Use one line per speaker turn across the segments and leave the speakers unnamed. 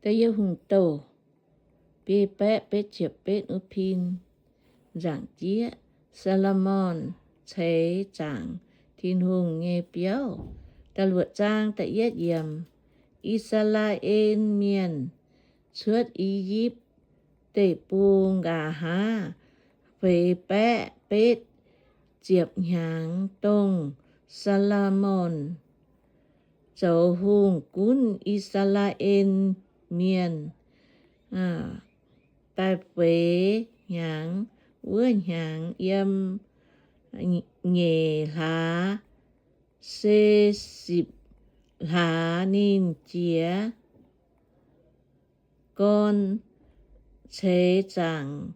ta yêu hùng tổ bê bẹ bê chịp bê ưu pin giảng chia Salomon chế giảng thiên hùng nghe béo ta luật trang ta yết yểm Israel miền xuất Egypt tê buông gà há về bẹ bê chịp nhàng tông Salomon dấu hùng cún Israel miền ta về nhàng vừa nhàng yếm nhẹ lá xê xịp lá nín chía con chế chẳng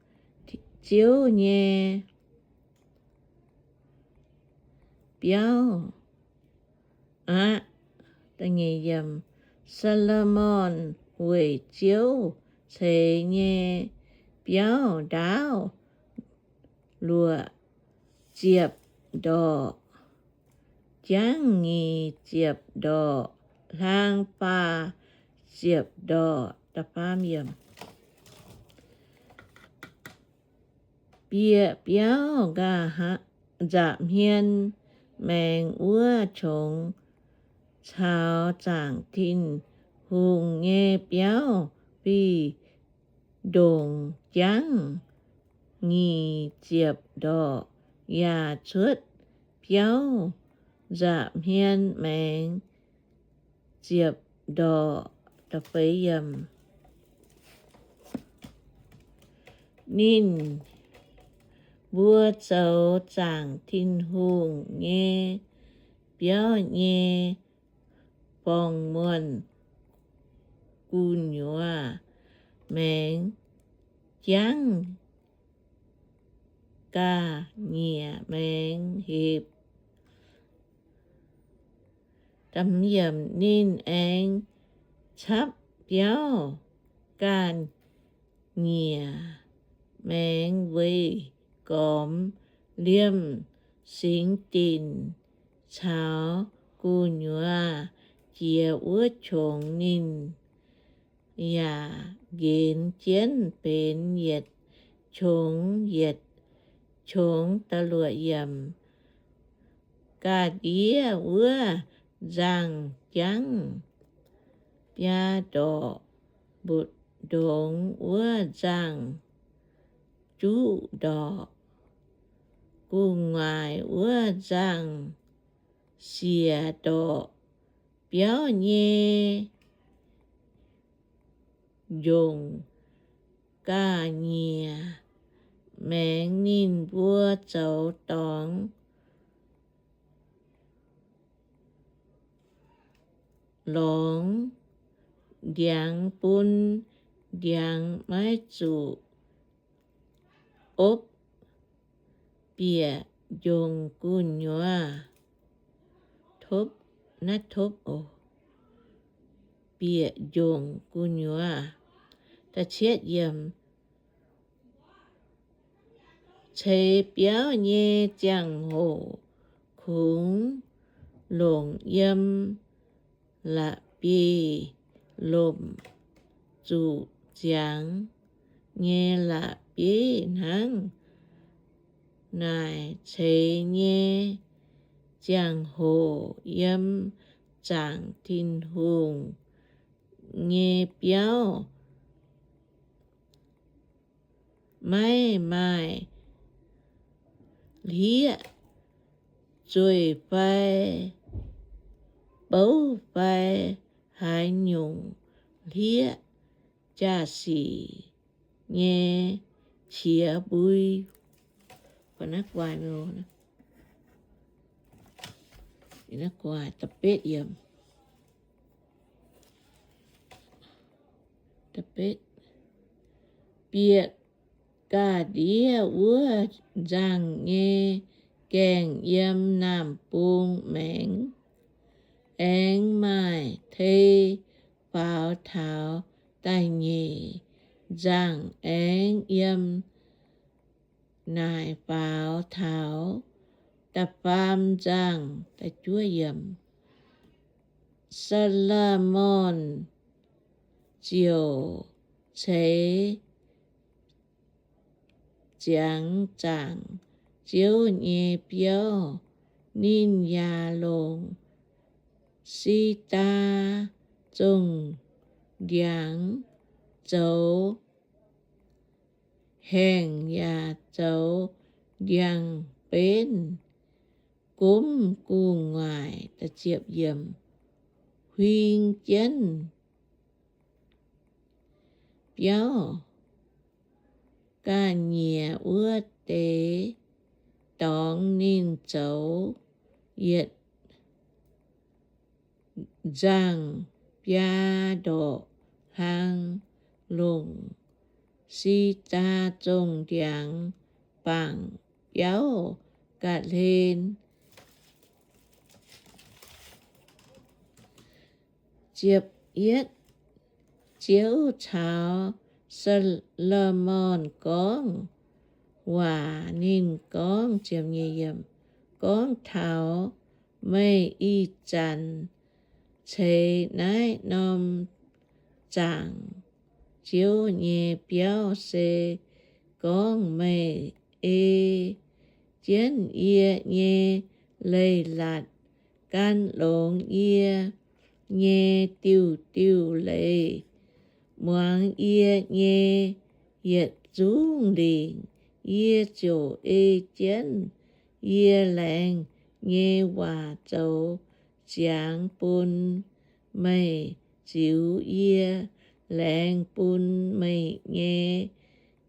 chiếu nhẹ béo ta nghe yếm Salomon về chiếu chế nhẹ béo đáo lụa chiệp đỏ chẳng nghi chiệp đỏ lang pa chiệp đỏ ta pham yếm bia béo gà hạ giảm hiên mèng ua trống chào chẳng thìn hùng nghe béo vì đồng chẳng nghi chiệp đỏ ya xuất béo giảm hiên mèng chiệp đỏ ta phấy yếm nín vua châu chẳng thiên hùng nghe béo nghe phong muôn cù nhua mèng chẳng ca nhẹ mèng hiệp tâm yếm nín anh chắp béo can nhẹ mèng vây cóm liêm xính tin cháo cù nhua chia ướt trống nín ya gến chiến bến yết trống ta lụa yếm ca đĩa ua giang chẳng bia đỏ bụt đống ua giang chú đỏ cu ngoài ua giang xìa đỏ béo nhẹ dùng ca nhẹ mèng nín vua châu tóng lóng điang bún điang mái trụ ốp bìa dùng cù nhua thốp nát thốp bìa dùng cù nhua ta chết yếm chế béo nhẹ chẳng hổ khúng lồng yếm là bì lồm trụ giáng nghe là bì nắng nài chế nhẹ chẳng hổ yếm chẳng thiên hùng nghe béo mai lía rồi phải bấu phải hai nhung lía cha xỉ nghe chia bùi và nó quài mèo nữa thì nó quài tập bết yếm tập bết biệt cả đĩa ua giang nghe kèng yếm nam buông mèng anh mai thê pháo tháo tay nhì giang anh yếm nài pháo tháo tập pham giang ta chúa yếm Salomon chiều chế giảng giảng chiếu nhẹ biểu nín ya lồng si ta dùng giảng dấu hẹn ya dấu giảng bên cúm cu ngoài ta chiệp yểm huyên chân biểu ca nhẹ ước tế đón nín dấu yết giang bia độ hang lùng si ta trông tiếng bằng béo gạt lên chiệp yết chiếu cháo Solomon con hòa nín con chiệp nhẹ yểm con thảo mây y chắn chế nái nôm chẳng chiếu nhẹ biểu xê con mây ê chiến yê nhẹ lây lạt can lộn yê nhẹ tiêu tiêu lệ muang yê nhẹ yết dung lĩnh yê chỗ ê chiến yê lệnh nhẹ hòa châu giảng bún mây chiếu yê lệnh bún mây nhẹ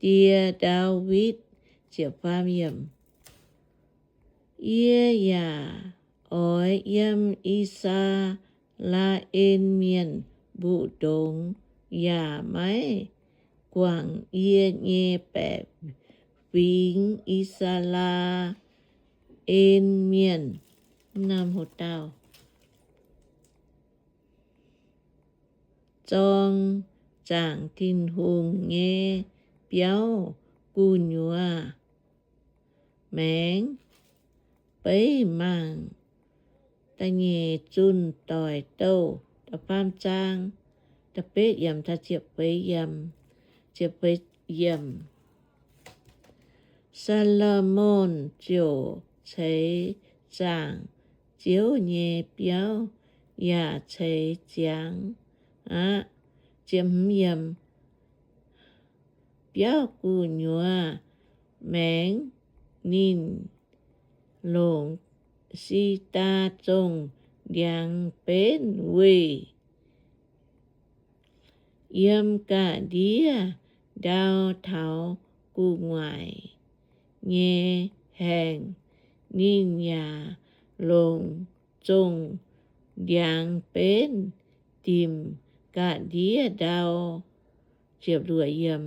tia đào vít chiệp phàm yểm yê ya ỏi yêm isa la ên miền bụ đống ya máy quảng yê nhẹ bẹp vĩnh isa la ên miền Nam Hồ Tàu trong giảng thiên hùng nghe béo cu nhua mén bấy màng ta nhẹ chun tỏi tâu ta pham trang ta bết yểm ta chiệp bấy yểm Solomon chiều chế giảng chiếu nhẹ béo ya chế giảng chiếm yểm béo cu nhua mén nín lộn si ta trông giảng bên quê yếm cả đĩa đào thảo cu ngoài nghe hẹn nín nhà lộn trông giảng bên tìm cả đĩa đào chiệp đuổi yểm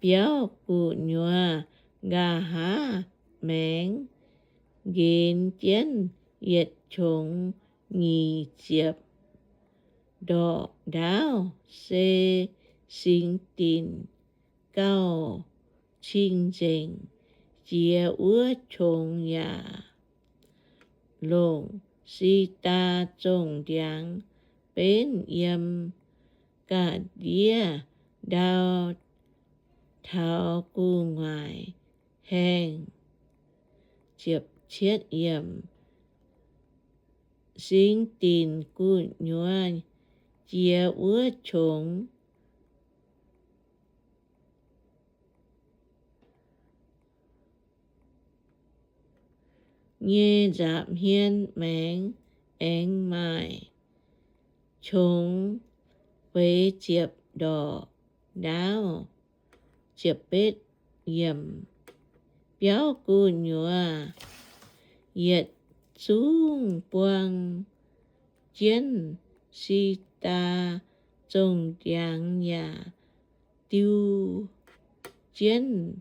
béo cu nhua gà há mén ghiền chiến yết chống nhì chiệp đỏ đáo xê sinh tình cao chinh dình chia ước chống ya lộn si ta trông tiếng bên yếm cả đĩa đào thảo cu ngoài hẹn chiệp chiết yểm sinh tình cu nhua chia ước chống nghe giảm hiên mén ánh mài chống với chiệp đỏ đáo chiệp bết yểm béo cu nhua yết xuống buông chiến si ta trông tiếng nhà tiêu chiến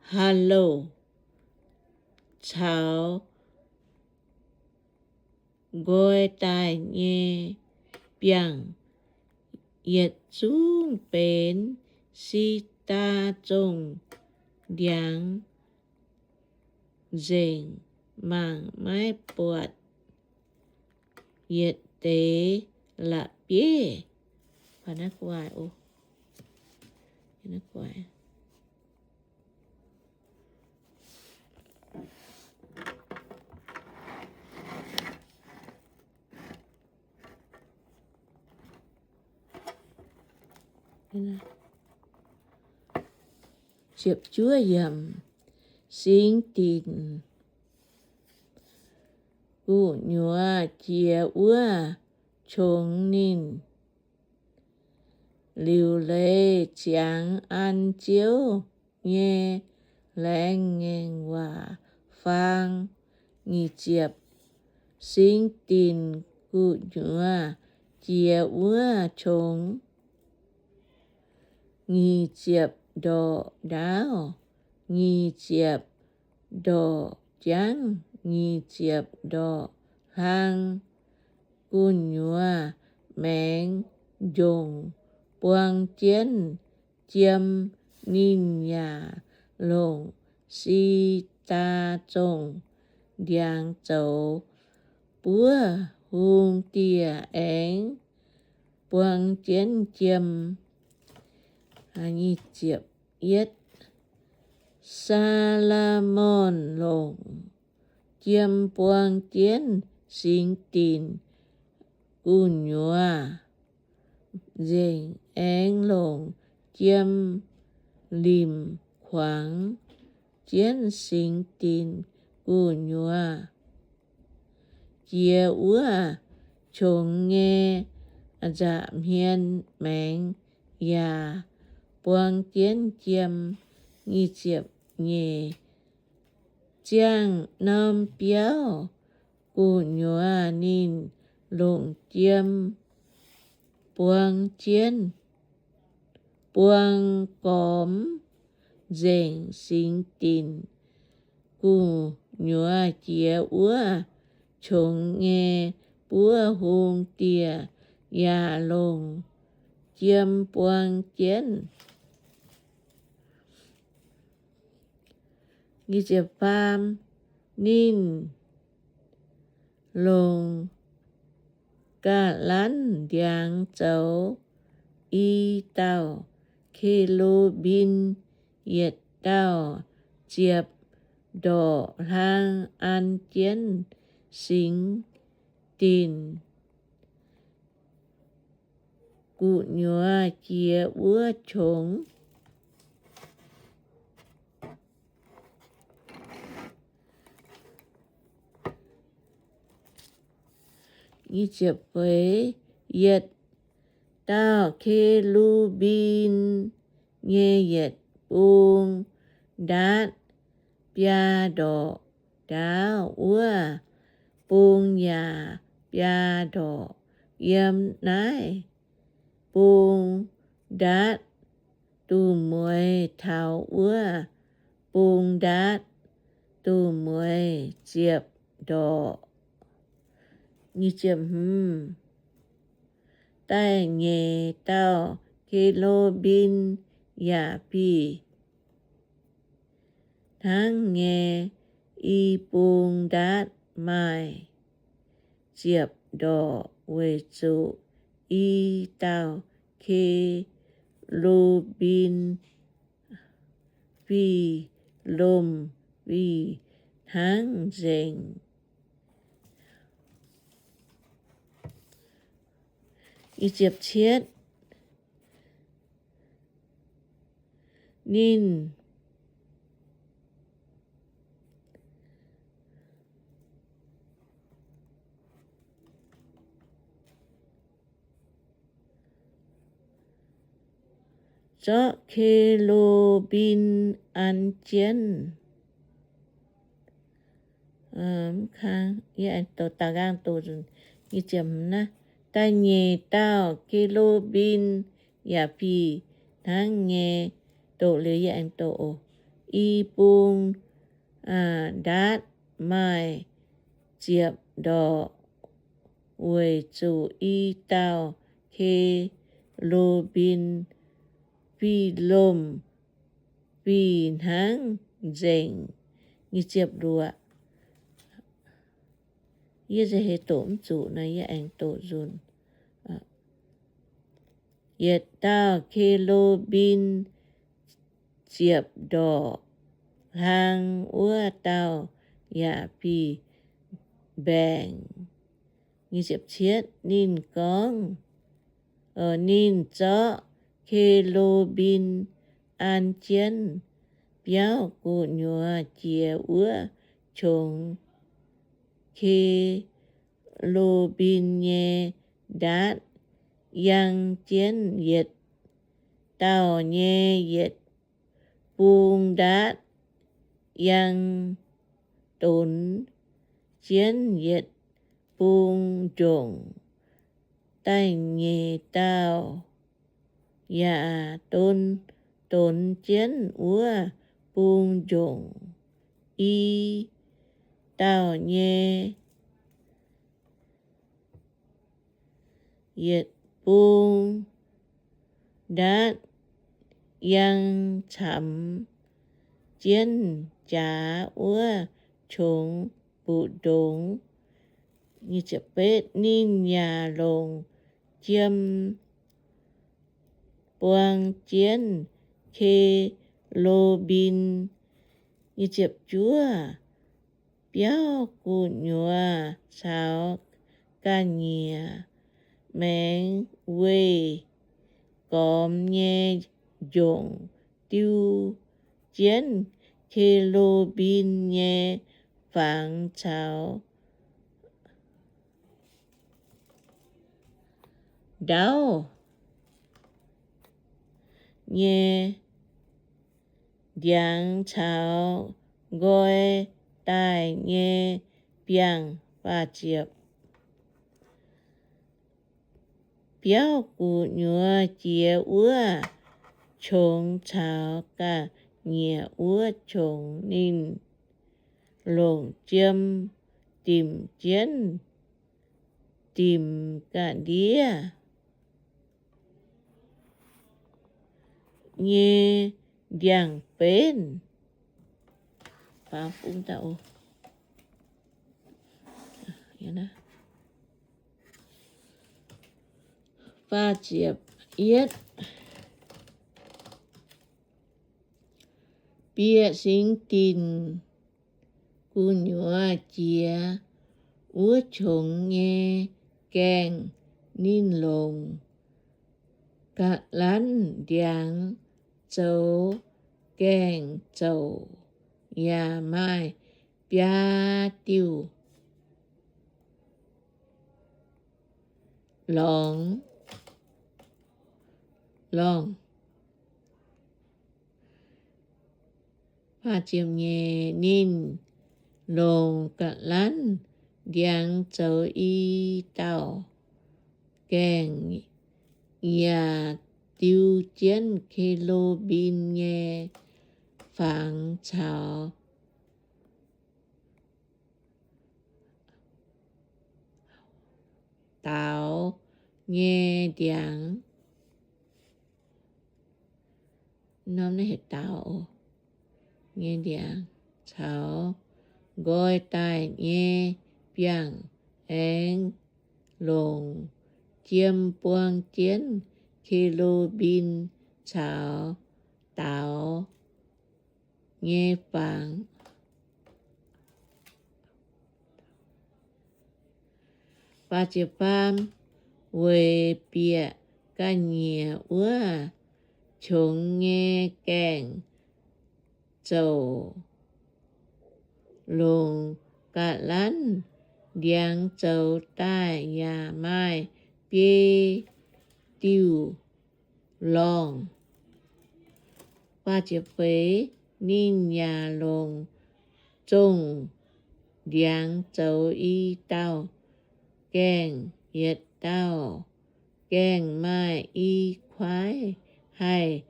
hello chào gọi tai nghe biang yết xuống bên si ta trông tiếng dình màng mái bọt yết tế là bia và nó quài ô nó quài chụp chúa dầm sinh tình cụ nhua chia ua chồng nín liều lệ chẳng ăn chiếu nghe leng ngang hòa phang nghi chiệp sinh tình cụ nhua chia ua chồng nghi chiệp đỏ đáo nghi chiệp đỏ trắng nghi chiệp đỏ hang cun nhua mẹn dùng quang chiến chiêm ninh nhà lồng si ta trồng điang châu búa hung tia én quang chiến chiêm nghi chiệp yết Salamon lồng chiêm quang chiến sinh tình cun nhua dình én lồng chiêm lim khoáng chiến sinh tình cun nhua chia ua chồng nghe giảm hiên mẹn ya quang chiến chiêm nghi chiệp nhẹ giang nam biao cun nhua nín lồng chiêm quang chiến quang cóm dình sinh tình cun nhua chia ua chồng nghe búa hung tia ya lồng chiêm quang chiến nghi chiệp pham nín lồng cả lán điang châu y tao khê lô bin yết tao chiệp đỏ hang an chiến sinh tình cụ nhua chia ua chồng nghi chiệp với yết tao khê lu bin nghe yết buông đát bia đỏ đá ua buông nhà bia đỏ yếm nái buông đát tu muối thảo ua buông đát tu muối chiệp đỏ nghi chiệp tai nghe tao kilo bin ya pi tháng nghe y buông đát mai chiệp đỏ về trụ y tao kê lô bin vi lôm vi tháng rình y chiệp chiết nín cho khê lô bin an chiến khang ya to tagang to y chấm na ta nhẹ tao kilo bin ya pi tháng nghe tổ lệ ya anh tổ y bung đát mai chiệp đỏ về chủ y tao khê lô bin vi lôm vi tháng dành như chiệp đùa Ye ze he tổm chủ na ye anh tổ dùn. Ye tao kê lô bin diệp đỏ hàng ua tao ya pi bèng. Như diệp chiết nín con. Nín chó kê lô bin an chiên. Biao cụ nhua chia ua chồng. Kê lô bin nhé đát yang chiên yết. Tao nhé yết buông đát yang tốn chiên yết buông trồng. Tai nhé tao ya tốn chiên ua buông trồng. Y tao nhé yết buông đát yang chấm chiên chá ua chồng bụ đống. Như chập bết nín nhà lồng chiêm buông chiên kê lô bin. Như chập chúa biao cụ nhua sao ca nhìa mẹn quê còm nhé dũng tiêu chiên kê lô bin nhé phẳng chào. Đau nhé giang chào gọi tai nhé biang và chiệp. Biao cụ nhua chia ua chồng chào cả nhẹ ua chồng nín. Lồng chiêm tìm chiến tìm cả đĩa. Nhé giang bên. Và phung tạo. Và chiệp yết. Bia sinh tin. Cụ nhua chia. Ua chồng nghe kèng nín lồng. Cả lán điang châu kèng châu. Ya mai bia tiêu. Lòng Và chiêm nhẹ nín lồng cả lán điang châu y tao kèng ya tiêu chiến kê lô bin nhé phẳng chào. Tao nghe điang. Nó hết tao nghe điang chào gọi tai nghe biang anh lồng chiêm buông chiến kê lô bin chào tao nghe phẳng. Và chiệp pham về bịa ca nhẹ ua chồng nghe kèng châu lồng cả lán điang châu tai ya mai bia tiêu lòng. Và chiệp phế nín nhà lồng trông điang châu y tao kèng yết tao kèng mai y khoái hay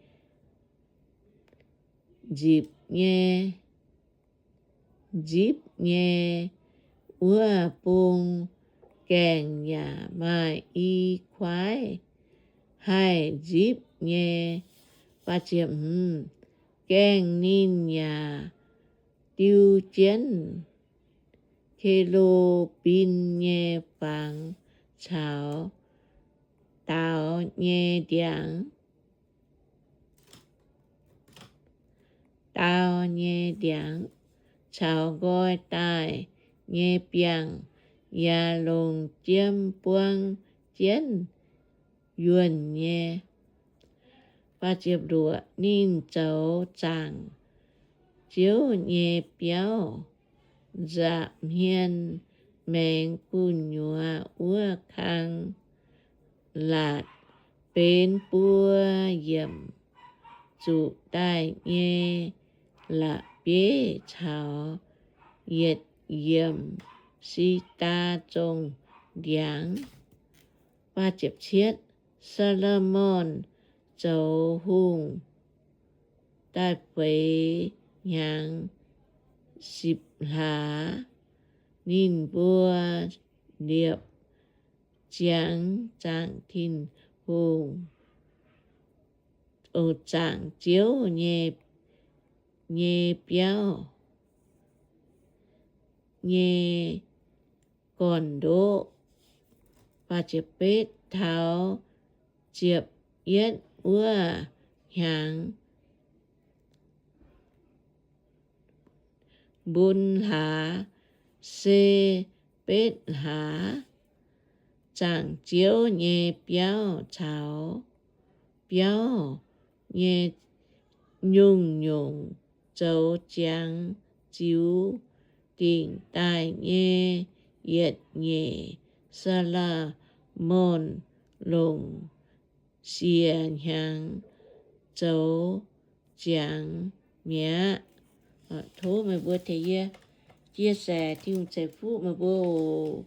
dịp nhé ua buông kèng nhà mai y khoái hay dịp nhé. Và chiệp kèng nín nhà tiêu chiến khê lô pin nhẹ phẳng chào tao nhẹ điang tao nhẹ điang chào gọi tai nhẹ biang ya lồng chiêm buông chiến yuan nhẹ ba chiệp đũa nín chấu chẳng chiếu nhẹ béo dạ hiền mẹn cù nhua ua khang lạt bên bua yểm chủ đại nhẹ là bế chào yết yểm si ta trông điáng ba chiệp chiết Solomon châu hùng đại quấy nhang xịp lá nín bua điệp giáng trạng thìn hùng ô trạng chiếu nhẹ nhẹ béo nhẹ còn đỗ và chiệp bết tháo chiệp yết ua hàng bún há xê bết há chẳng chiếu nhẹ béo cháo béo nhẹ nhung nhung châu trắng chiếu tỉnh tài nhẹ yết nhẹ sa la môn lùng xiên hàng châu trắng nhẹ thố mà bữa thầy chia sẻ thì sẽ phụ mà bố